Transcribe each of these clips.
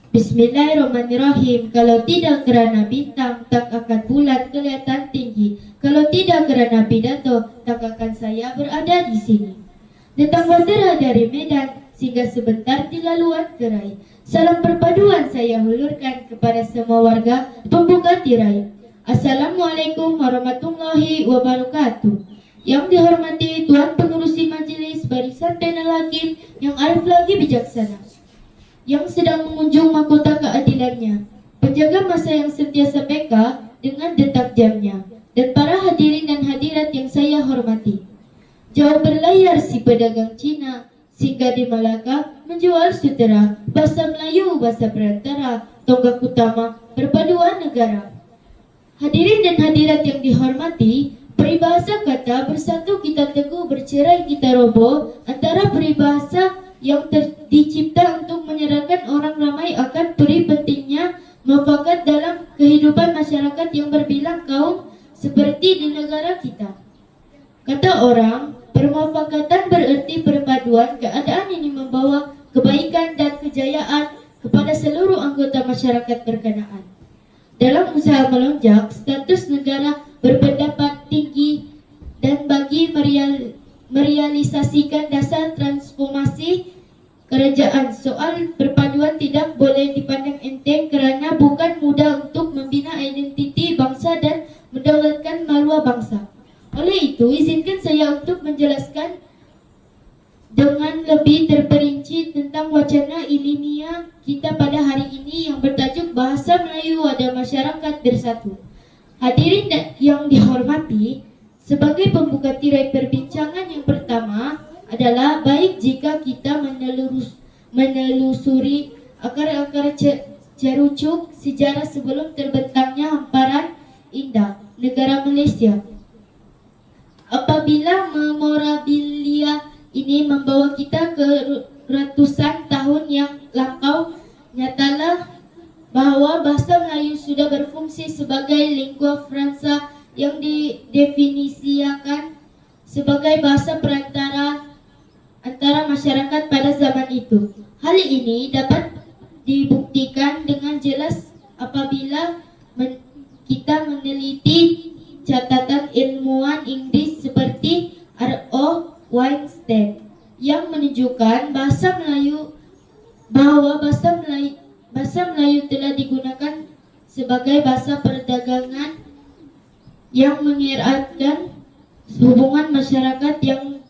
Bismillahirrahmanirrahim. Kalau tidak kerana bintang, tak akan bulan kelihatan tinggi. Kalau tidak kerana pidato, tak akan saya berada di sini. Datang batera dari Medan, sehingga sebentar di laluan gerai. Salam perpaduan saya hulurkan kepada semua warga pembuka tirai. Assalamualaikum warahmatullahi wabarakatuh. Yang dihormati Tuan Pengurusi Majelis Barisan Penal Hakim yang arif lagi bijaksana, yang sedang mengunjung mahkota keadilannya, penjaga masa yang sentiasa peka dengan detak jamnya, dan para hadirin dan hadirat yang saya hormati. Jauh berlayar si pedagang Cina, singgah di Malaka menjual sutera, bahasa Melayu, bahasa perantara, tonggak utama perpaduan negara. Hadirin dan hadirat yang dihormati, peribahasa kata bersatu kita teguh, bercerai kita roboh, antara peribahasa yang dicipta untuk menyerahkan orang ramai akan peri pentingnya mufakat dalam kehidupan masyarakat yang berbilang kaum seperti di negara kita. Kata orang, permufakatan berarti perpaduan. Keadaan ini membawa kebaikan dan kejayaan kepada seluruh anggota masyarakat berkenaan. Dalam usaha melonjak, status negara berpendapat tinggi dan bagi merealisasikan dasar transformasi kerajaan, soal perpaduan tidak boleh dipandang enteng kerana bukan mudah untuk membina identiti bangsa dan mendaulatkan maruah bangsa. Oleh itu, izinkan saya untuk menjelaskan dengan lebih terperinci tentang wacana ilmiah kita pada hari ini yang bertajuk Bahasa Melayu Wadah Masyarakat Bersatu. Hadirin yang dihormati, sebagai pembuka tirai perbincangan yang pertama adalah baik jika kita menelusuri akar-akar cerucuk sejarah sebelum terbentangnya hamparan indah negara Malaysia. Apabila memorabilia ini membawa kita ke ratusan tahun yang lampau, nyatalah bahwa bahasa Melayu sudah berfungsi sebagai lingua franca yang didefinisikan sebagai bahasa perantara antara masyarakat pada zaman itu. Hal ini dapat dibuktikan dengan jelas apabila kita meneliti catatan ilmuwan Inggris seperti R.O. Weinstein yang menunjukkan bahwa bahasa Melayu telah digunakan sebagai bahasa perdagangan yang mengeratkan hubungan masyarakat yang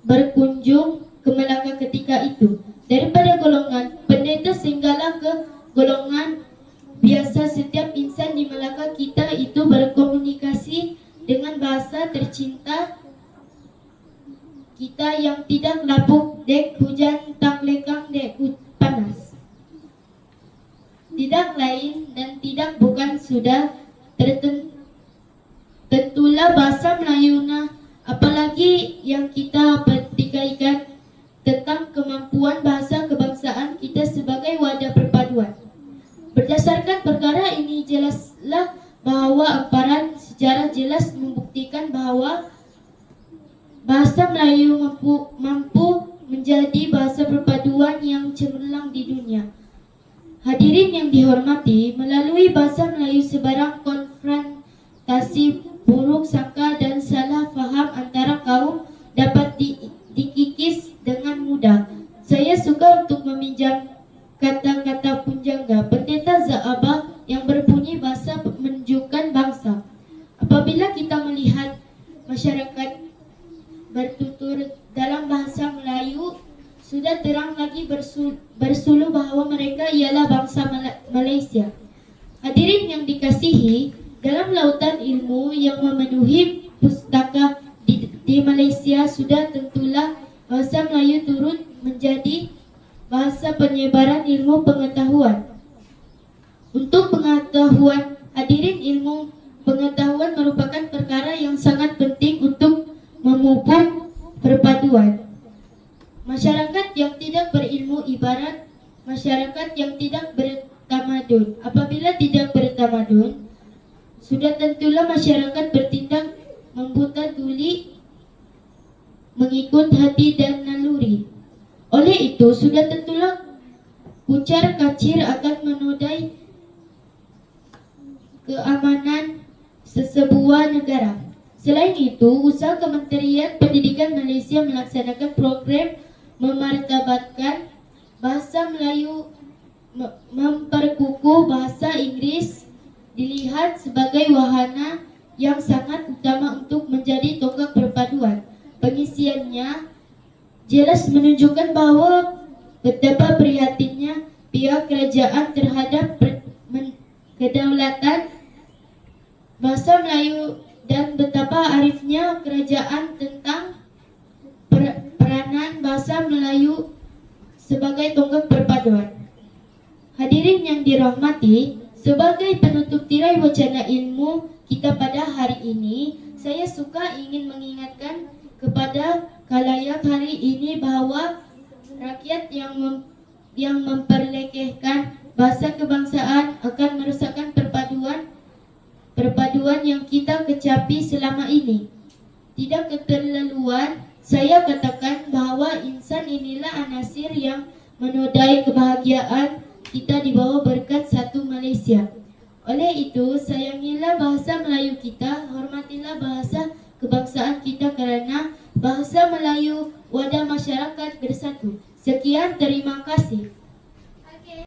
berkunjung ke Melaka ketika itu. Daripada golongan pendeta sehinggalah ke golongan biasa, setiap insan di Melaka kita itu berkomunikasi dengan bahasa tercinta kita yang tidak lapuk dek hujan tak lekang dek panas. Tidak lain dan tidak bukan sudah tentulah bahasa Melayu apalagi yang kita pertikaikan tentang kemampuan bahasa kebangsaan kita sebagai wadah perpaduan. Berdasarkan perkara ini jelaslah bahwa amparan sejarah jelas membuktikan bahwa bahasa Melayu mampu menjadi bahasa perpaduan yang cemerlang di dunia. Hadirin yang dihormati, melalui bahasa Melayu sebarang konfrontasi buruk sangka dan salah faham antara kaum dapat dikikis dengan mudah. Saya suka untuk meminjam kata-kata punjangga pendeta Zaabah yang berbunyi bahasa menunjukkan bangsa. Apabila kita melihat masyarakat bertutur dalam bahasa Melayu, sudah terang lagi bersuluh bahwa mereka ialah bangsa Malaysia. Hadirin yang dikasihi, dalam lautan ilmu yang memenuhi pustaka di Malaysia, sudah tentulah bahasa Melayu turut menjadi bahasa penyebaran ilmu pengetahuan. Untuk pengetahuan hadirin, ilmu pengetahuan merupakan perkara yang sangat penting untuk memupuk perpaduan. Masyarakat yang tidak berilmu ibarat masyarakat yang tidak bertamadun. Apabila tidak bertamadun, sudah tentulah masyarakat bertindak membuta tuli mengikut hati dan naluri. Oleh itu, sudah tentulah kucar kacir akan menodai keamanan sesebuah negara. Selain itu, usaha Kementerian Pendidikan Malaysia melaksanakan program memartabatkan bahasa Melayu, memperkukuh bahasa Inggeris dilihat sebagai wahana yang sangat utama untuk menjadi tonggak perpaduan. Pengisiannya jelas menunjukkan bahawa betapa prihatinnya pihak kerajaan terhadap kedaulatan bahasa Melayu dan betapa arifnya kerajaan tentang peranan bahasa Melayu sebagai tonggak perpaduan. Hadirin yang dirahmati, sebagai penutup tirai wacana ilmu kita pada hari ini, saya suka ingin mengingatkan kepada khalayak hari ini bahawa rakyat yang memperlekehkan bahasa kebangsaan akan merosakkan perpaduan yang kita kecapi selama ini. Tidak keterlaluan saya katakan bahawa insan inilah anasir yang menodai kebahagiaan kita di bawah berkat satu Malaysia. Oleh itu, sayangilah bahasa Melayu kita, hormati